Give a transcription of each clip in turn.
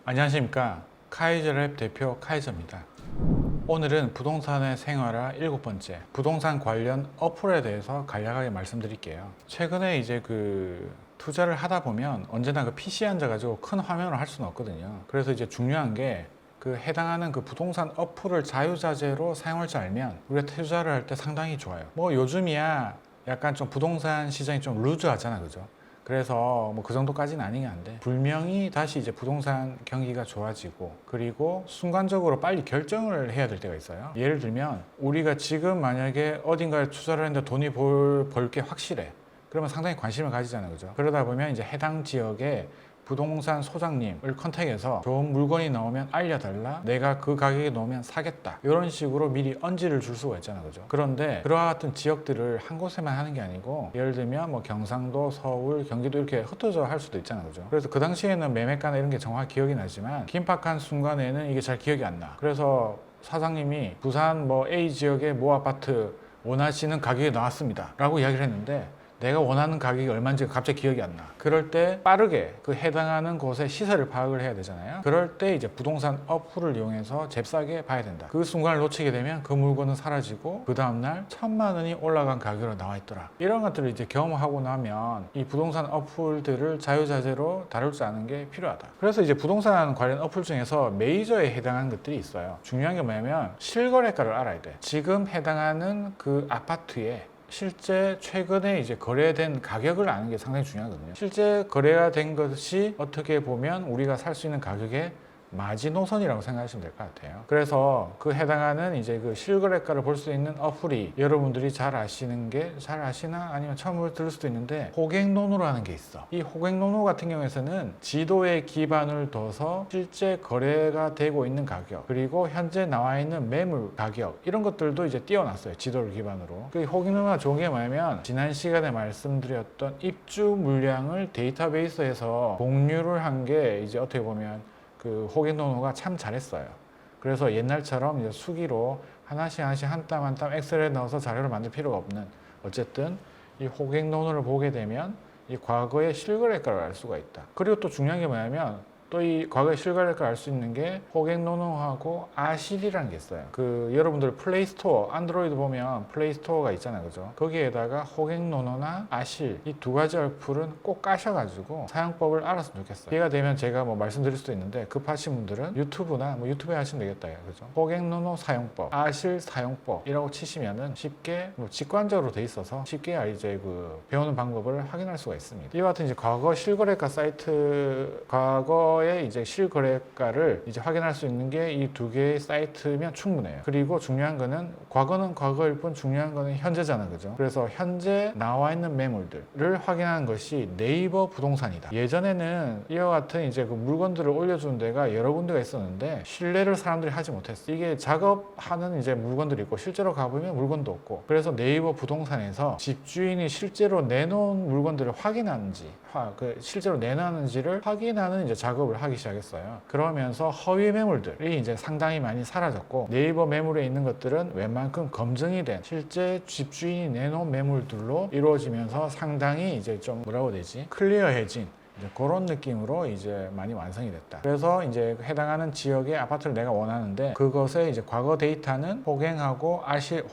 안녕하십니까. 카이저랩 대표 카이저입니다. 오늘은 부동산의 생활화 7번째 부동산 관련 어플에 대해서 간략하게 말씀드릴게요. 최근에 이제 투자를 하다 보면 언제나 PC에 앉아가지고 큰 화면을 할 수는 없거든요. 그래서 이제 중요한 게 해당하는 부동산 어플을 자유자재로 사용할 줄 알면 우리가 투자를 할 때 상당히 좋아요. 요즘이야 약간 좀 부동산 시장이 좀 루즈하잖아, 그죠? 그래서 그 정도까지는 아니긴 한데, 분명히 다시 이제 부동산 경기가 좋아지고, 그리고 순간적으로 빨리 결정을 해야 될 때가 있어요. 예를 들면 우리가 지금 만약에 어딘가에 투자를 했는데 돈이 벌 게 확실해. 그러면 상당히 관심을 가지잖아요, 그죠? 그러다 보면 이제 해당 지역에 부동산 소장님을 컨택해서 좋은 물건이 나오면 알려달라, 내가 그 가격에 놓으면 사겠다, 이런 식으로 미리 언지를 줄 수가 있잖아요, 그죠? 그런데 그와 같은 지역들을 한 곳에만 하는 게 아니고, 예를 들면 경상도, 서울, 경기도 이렇게 흩어져 할 수도 있잖아요, 그죠? 그래서 그 당시에는 매매가나 이런 게 정확히 기억이 나지만 긴박한 순간에는 이게 잘 기억이 안 나. 그래서 사장님이 부산 A 지역의 아파트 원하시는 가격에 나왔습니다 라고 이야기를 했는데, 내가 원하는 가격이 얼마인지 갑자기 기억이 안 나. 그럴 때 빠르게 해당하는 곳의 시세를 파악을 해야 되잖아요. 그럴 때 이제 부동산 어플을 이용해서 잽싸게 봐야 된다. 그 순간을 놓치게 되면 그 물건은 사라지고 그 다음날 1,000만 원이 올라간 가격으로 나와 있더라. 이런 것들을 이제 경험하고 나면 이 부동산 어플들을 자유자재로 다룰 줄 아는 게 필요하다. 그래서 이제 부동산 관련 어플 중에서 메이저에 해당하는 것들이 있어요. 중요한 게 뭐냐면 실거래가를 알아야 돼. 지금 해당하는 그 아파트에 실제 최근에 이제 거래된 가격을 아는 게 상당히 중요하거든요. 실제 거래가 된 것이 어떻게 보면 우리가 살 수 있는 가격의 마지노선이라고 생각하시면 될 것 같아요. 그래서 해당하는 이제 실거래가를 볼 수 있는 어플이, 여러분들이 잘 아시나 아니면 처음 들을 수도 있는데, 호갱노노라는 게 있어. 이 호갱노노 같은 경우에는 지도에 기반을 둬서 실제 거래가 되고 있는 가격, 그리고 현재 나와 있는 매물 가격, 이런 것들도 이제 띄워놨어요, 지도를 기반으로. 호갱노노가 좋은 게 뭐냐면, 지난 시간에 말씀드렸던 입주 물량을 데이터베이스에서 공유를 한 게 이제 어떻게 보면 호갱노노가 참 잘했어요. 그래서 옛날처럼 이제 수기로 하나씩 한 땀 한 땀 엑셀에 넣어서 자료를 만들 필요가 없는, 어쨌든 이 호갱노노를 보게 되면 이 과거의 실거래가를 알 수가 있다. 그리고 또 중요한 게 뭐냐면, 또 이 과거의 실거래가를 알 수 있는 게 호갱노노하고 아실이라는 게 있어요. 여러분들 플레이스토어, 안드로이드 보면 플레이스토어가 있잖아요, 그죠? 거기에다가 호갱노노나 아실, 이 두 가지 어플은 꼭 까셔가지고 사용법을 알았으면 좋겠어요. 기회가 되면 제가 말씀드릴 수도 있는데, 급하신 분들은 유튜브나 유튜브에 하시면 되겠다, 그죠? 호갱노노 사용법, 아실 사용법이라고 치시면은 쉽게 직관적으로 돼 있어서 쉽게 이제 배우는 방법을 확인할 수가 있습니다. 이와 같은 이제 과거 실거래가 사이트, 과거의 이제 실거래가를 이제 확인할 수 있는 게 이 두 개의 사이트면 충분해요. 그리고 중요한 거는, 과거는 과거일 뿐 중요한 거는 현재잖아, 그죠? 그래서 현재 나와 있는 매물들을 확인하는 것이 네이버 부동산이다. 예전에는 이와 같은 이제 물건들을 올려주는 데가 여러 군데가 있었는데 신뢰를 사람들이 하지 못했어. 이게 작업하는 이제 물건들이 있고 실제로 가보면 물건도 없고, 그래서 네이버 부동산에서 집주인이 실제로 내놓은 물건들을 확인하는지, 실제로 내놨는지를 확인하는 이제 작업을 하기 시작했어요. 그러면서 허위 매물들이 이제 상당히 많이 사라졌고, 네이버 매물에 있는 것들은 웬만큼 검증이 된 실제 집주인이 내놓은 매물들로 이루어지면서 상당히 이제 좀 클리어해진 이제 그런 느낌으로 이제 많이 완성이 됐다. 그래서 이제 해당하는 지역의 아파트를 내가 원하는데, 그것의 이제 과거 데이터는 호갱노노하고 아실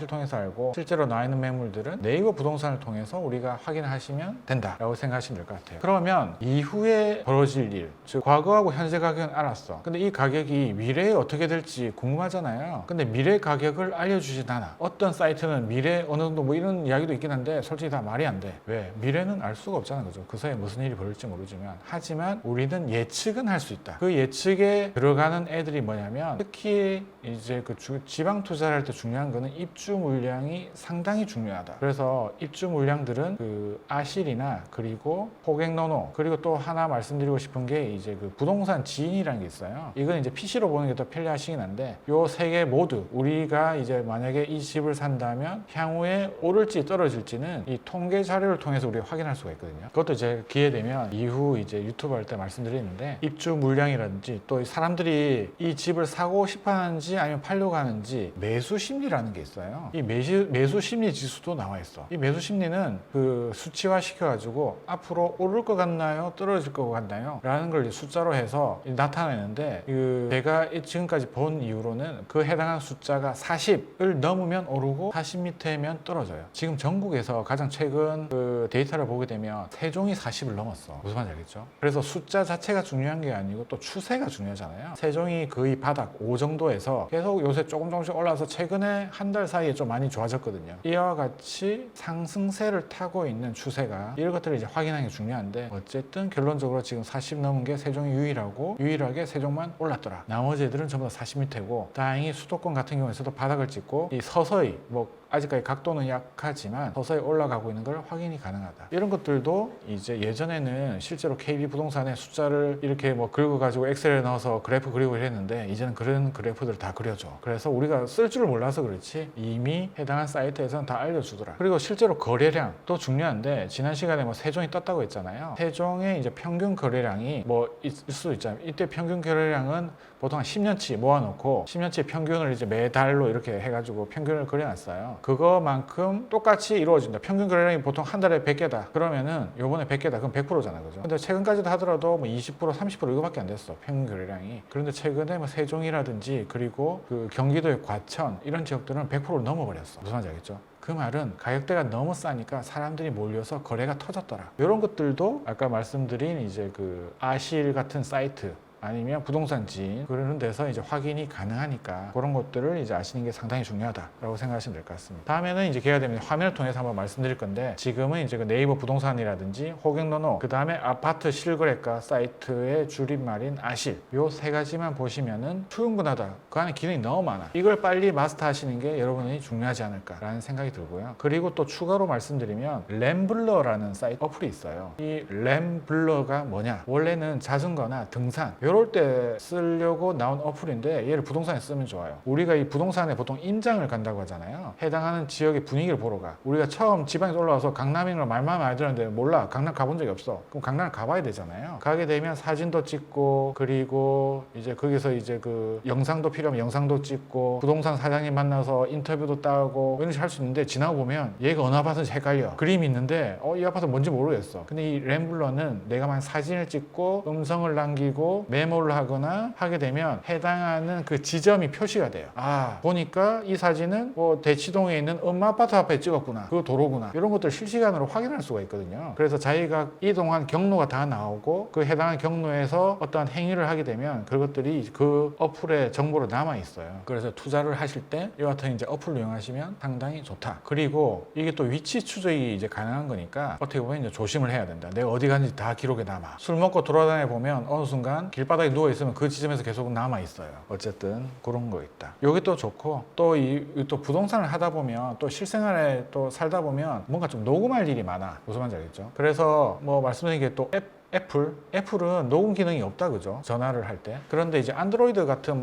통해서 알고, 실제로 나와 있는 매물들은 네이버 부동산을 통해서 우리가 확인하시면 된다라고 생각하시면 될 것 같아요. 그러면 이후에 벌어질 일, 즉 과거하고 현재 가격은 알았어. 근데 이 가격이 미래에 어떻게 될지 궁금하잖아요. 근데 미래 가격을 알려주진 않아. 어떤 사이트는 미래 어느 정도 이런 이야기도 있긴 한데, 솔직히 다 말이 안 돼. 왜? 미래는 알 수가 없잖아, 그죠? 그 사이에 무슨 일이 벌일지 모르지만, 하지만 우리는 예측은 할 수 있다. 그 예측에 들어가는 애들이 뭐냐면, 특히 이제 지방 투자를 할 때 중요한 거는 입주 물량이 상당히 중요하다. 그래서 입주 물량들은 아실이나 그리고 호갱노노, 그리고 또 하나 말씀드리고 싶은 게 이제 부동산 지인이라는 게 있어요. 이건 이제 PC로 보는 게 더 편리하시긴 한데, 요 세 개 모두 우리가 이제 만약에 이 집을 산다면 향후에 오를지 떨어질지는 이 통계 자료를 통해서 우리가 확인할 수가 있거든요. 그것도 이제 기회 되면 이후 이제 유튜브 할 때 말씀드리는데 입주 물량이라든지 또 사람들이 이 집을 사고 싶어 하는지 아니면 팔려고 하는지 매수 심리라는 게 있어요. 이 매수 심리 지수도 나와 있어. 이 매수 심리는 그 수치화 시켜가지고 앞으로 오를 것 같나요? 떨어질 것 같나요? 라는 걸 숫자로 해서 나타내는데 그 제가 지금까지 본 이후로는 그 해당한 숫자가 40을 넘으면 오르고 40 밑에면 떨어져요. 지금 전국에서 가장 최근 그 데이터를 보게 되면 세종이 40을 넘었어. 무슨 말인지 알겠죠? 그래서 숫자 자체가 중요한 게 아니고 또 추세가 중요하잖아요. 세종이 거의 바닥 5 정도에서 계속 요새 조금씩 올라와서 최근에 한 달 사이에 좀 많이 좋아졌거든요. 이와 같이 상승세를 타고 있는 추세가 이런 것들을 이제 확인하는 게 중요한데 어쨌든 결론적으로 지금 40 넘은 게 세종이 유일하게 세종만 올랐더라. 나머지 애들은 전부 다 40 밑에고 다행히 수도권 같은 경우에서도 바닥을 찍고 이 서서히 뭐 아직까지 각도는 약하지만 서서히 올라가고 있는 걸 확인이 가능하다. 이런 것들도 이제 예전에는 실제로 KB 부동산의 숫자를 이렇게 뭐 긁어가지고 엑셀에 넣어서 그래프 그리고 이랬는데 이제는 그런 그래프들 다 그려줘. 그래서 우리가 쓸 줄 몰라서 그렇지 이미 해당한 사이트에서는 다 알려주더라. 그리고 실제로 거래량도 중요한데 지난 시간에 뭐 세종이 떴다고 했잖아요. 세종의 이제 평균 거래량이 뭐 있을 수도 있잖아요. 이때 평균 거래량은 보통 한 10년치 모아놓고 10년치 평균을 이제 매달로 이렇게 해가지고 평균을 그려놨어요. 그거만큼 똑같이 이루어진다. 평균 거래량이 보통 한 달에 100개다. 그러면은 요번에 100개다. 그럼 100%잖아. 그죠? 근데 최근까지도 하더라도 뭐 20%, 30% 이거밖에 안 됐어. 평균 거래량이. 그런데 최근에 뭐 세종이라든지 그리고 그 경기도의 과천 이런 지역들은 100%를 넘어버렸어. 무슨 말인지 알겠죠? 그 말은 가격대가 너무 싸니까 사람들이 몰려서 거래가 터졌더라. 이런 것들도 아까 말씀드린 이제 그 아실 같은 사이트 아니면 부동산 지인 그러는 데서 이제 확인이 가능하니까 그런 것들을 이제 아시는 게 상당히 중요하다라고 생각하시면 될 것 같습니다. 다음에는 이제 기회가 되면 화면을 통해서 한번 말씀드릴 건데 지금은 이제 그 네이버 부동산이라든지 호갱노노 그 다음에 아파트 실거래가 사이트의 줄임말인 아실 요 세 가지만 보시면은 충분하다. 그 안에 기능이 너무 많아. 이걸 빨리 마스터하시는 게 여러분이 중요하지 않을까라는 생각이 들고요. 그리고 또 추가로 말씀드리면 램블러라는 사이트 어플이 있어요. 이 램블러가 뭐냐? 원래는 자전거나 등산 이럴 때 쓰려고 나온 어플인데 얘를 부동산에 쓰면 좋아요. 우리가 이 부동산에 보통 임장을 간다고 하잖아요. 해당하는 지역의 분위기를 보러 가. 우리가 처음 지방에서 올라와서 강남인 걸 말만 많이 들었는데 몰라. 강남 가본 적이 없어. 그럼 강남을 가봐야 되잖아요. 가게 되면 사진도 찍고 그리고 이제 거기서 이제 그 영상도 필요하면 영상도 찍고 부동산 사장님 만나서 인터뷰도 따고 이런 식으로 할 수 있는데 지나고 보면 얘가 어느 아파트인지 헷갈려. 그림이 있는데 이 아파트 뭔지 모르겠어. 근데 이 램블러는 내가 만 사진을 찍고 음성을 남기고 메모를 하거나 하게 되면 해당하는 그 지점이 표시가 돼요. 아 보니까 이 사진은 뭐 대치동에 있는 엄마 아파트 앞에 찍었구나. 그 도로구나. 이런 것들 실시간으로 확인할 수가 있거든요. 그래서 자기가 이동한 경로가 다 나오고 그 해당한 경로에서 어떠한 행위를 하게 되면 그것들이 그 어플에 정보로 남아 있어요. 그래서 투자를 하실 때 이 같은 이제 어플을 이용하시면 상당히 좋다. 그리고 이게 또 위치 추적이 이제 가능한 거니까 어떻게 보면 이제 조심을 해야 된다. 내가 어디 갔는지 다 기록에 남아. 술 먹고 돌아다녀 보면 어느 순간 길바닥에 누워 있으면 그 지점에서 계속 남아 있어요. 어쨌든 그런 거 있다. 이게 또 좋고 또 또 부동산을 하다 보면 또 실생활에 또 살다 보면 뭔가 좀 녹음할 일이 많아. 무슨 말인지 알겠죠? 그래서 뭐 말씀드린 게 또 애플은 녹음 기능이 없다 그죠? 전화를 할 때. 그런데 이제 안드로이드 같은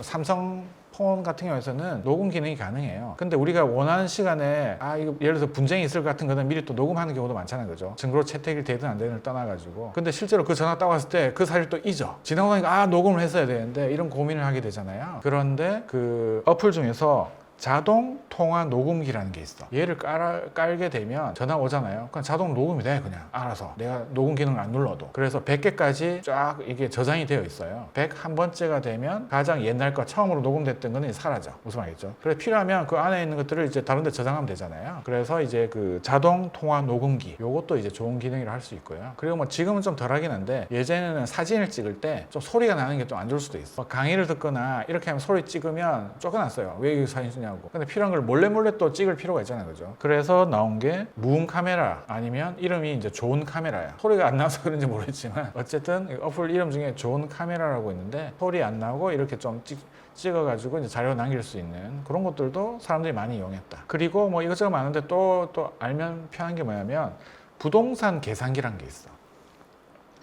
삼성 폰 같은 경우에서는 녹음 기능이 가능해요. 근데 우리가 원하는 시간에 이거 예를 들어서 분쟁이 있을 것 같은 거는 미리 또 녹음하는 경우도 많잖아요. 그죠? 증거로 채택이 되든 안 되든을 떠나가지고. 근데 실제로 그 전화 딱 왔을 때 그 사실 또 잊어. 지나고 나니까 녹음을 했어야 되는데 이런 고민을 하게 되잖아요. 그런데 그 어플 중에서 자동 통화 녹음기라는 게 있어. 얘를 깔게 되면 전화 오잖아요. 그냥 자동 녹음이 돼. 그냥 알아서 내가 녹음 기능을 안 눌러도. 그래서 100개까지 쫙 이게 저장이 되어 있어요. 101번째가 되면 가장 옛날 거 처음으로 녹음됐던 거는 사라져. 무슨 말이겠죠? 그래서 필요하면 그 안에 있는 것들을 이제 다른 데 저장하면 되잖아요. 그래서 이제 그 자동 통화 녹음기 요것도 이제 좋은 기능이라 할 수 있고요. 그리고 뭐 지금은 좀 덜하긴 한데 예전에는 사진을 찍을 때 좀 소리가 나는 게 좀 안 좋을 수도 있어. 뭐 강의를 듣거나 이렇게 하면 소리 찍으면 쫓겨났어요. 왜 이 사진 쓰냐고. 근데 필요한 걸 몰래 또 찍을 필요가 있잖아요. 그죠? 그래서 나온 게 무음 카메라 아니면 이름이 이제 좋은 카메라야. 소리가 안 나서 그런지 모르겠지만 어쨌든 어플 이름 중에 좋은 카메라라고 있는데 소리 안 나고 이렇게 좀 찍어가지고 이제 자료 남길 수 있는 그런 것들도 사람들이 많이 이용했다. 그리고 뭐 이것저것 많은데 또 알면 편한 게 뭐냐면 부동산 계산기라는 게 있어.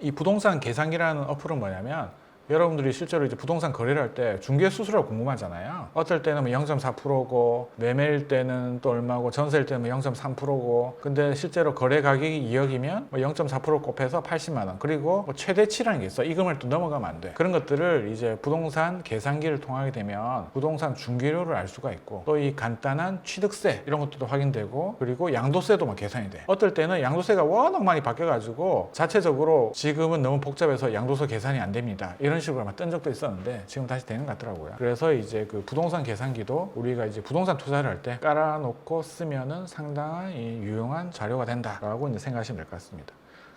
이 부동산 계산기라는 어플은 뭐냐면 여러분들이 실제로 이제 부동산 거래를 할 때 중개 수수료가 궁금하잖아요. 어떨 때는 뭐 0.4%고 매매일 때는 또 얼마고 전세일 때는 뭐 0.3%고 근데 실제로 거래 가격이 2억이면 뭐 0.4% 곱해서 80만 원 그리고 뭐 최대치라는 게 있어. 이 금을 또 넘어가면 안 돼. 그런 것들을 이제 부동산 계산기를 통하게 되면 부동산 중개료를 알 수가 있고 또 이 간단한 취득세 이런 것들도 확인되고 그리고 양도세도 막 계산이 돼. 어떨 때는 양도세가 워낙 많이 바뀌어가지고 자체적으로 지금은 너무 복잡해서 양도세 계산이 안 됩니다. 이런 식으로 막 뜬 적도 있었는데 지금 다시 되는 것 같더라고요. 그래서 이제 그 부동산 계산기도 우리가 이제 부동산 투자를 할 때 깔아놓고 쓰면은 상당한 이 유용한 자료가 된다라고 이제 생각하시면 될 것 같습니다.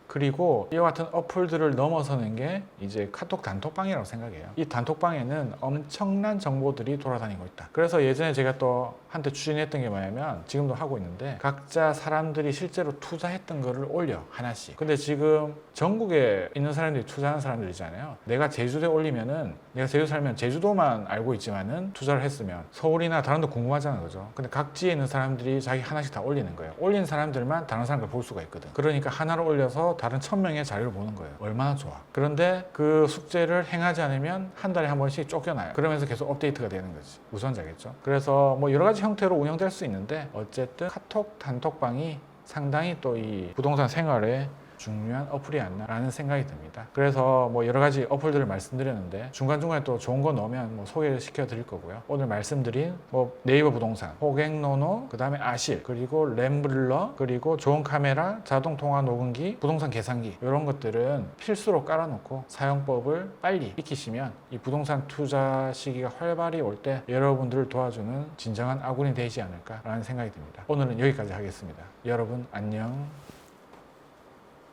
그리고 이와 같은 어플들을 넘어서는 게 이제 카톡 단톡방이라고 생각해요. 이 단톡방에는 엄청난 정보들이 돌아다니고 있다. 그래서 예전에 제가 또 한때 추진했던 게 뭐냐면 지금도 하고 있는데 각자 사람들이 실제로 투자했던 거를 올려 하나씩. 근데 지금 전국에 있는 사람들이 투자하는 사람들이잖아요. 내가 제주도에 올리면은 내가 제주도 살면 제주도만 알고 있지만은 투자를 했으면 서울이나 다른 데 궁금하잖아요. 그죠? 근데 각지에 있는 사람들이 자기 하나씩 다 올리는 거예요. 올린 사람들만 다른 사람들 볼 수가 있거든. 그러니까 하나를 올려서 다른 1000명의 자료를 보는 거예요. 얼마나 좋아. 그런데 그 숙제를 행하지 않으면 한 달에 한 번씩 쫓겨나요. 그러면서 계속 업데이트가 되는 거지. 우선자겠죠. 그래서 뭐 여러 가지 형태로 운영될 수 있는데 어쨌든 카톡 단톡방이 상당히 또 이 부동산 생활에 중요한 어플이 않나라는 생각이 듭니다. 그래서 뭐 여러 가지 어플들을 말씀드렸는데 중간중간에 또 좋은 거 넣으면 뭐 소개를 시켜 드릴 거고요. 오늘 말씀드린 뭐 네이버 부동산, 호갱노노, 그 다음에 아실, 그리고 램블러, 그리고 좋은 카메라, 자동 통화 녹음기, 부동산 계산기 이런 것들은 필수로 깔아놓고 사용법을 빨리 익히시면 이 부동산 투자 시기가 활발히 올 때 여러분들을 도와주는 진정한 아군이 되지 않을까라는 생각이 듭니다. 오늘은 여기까지 하겠습니다. 여러분 안녕.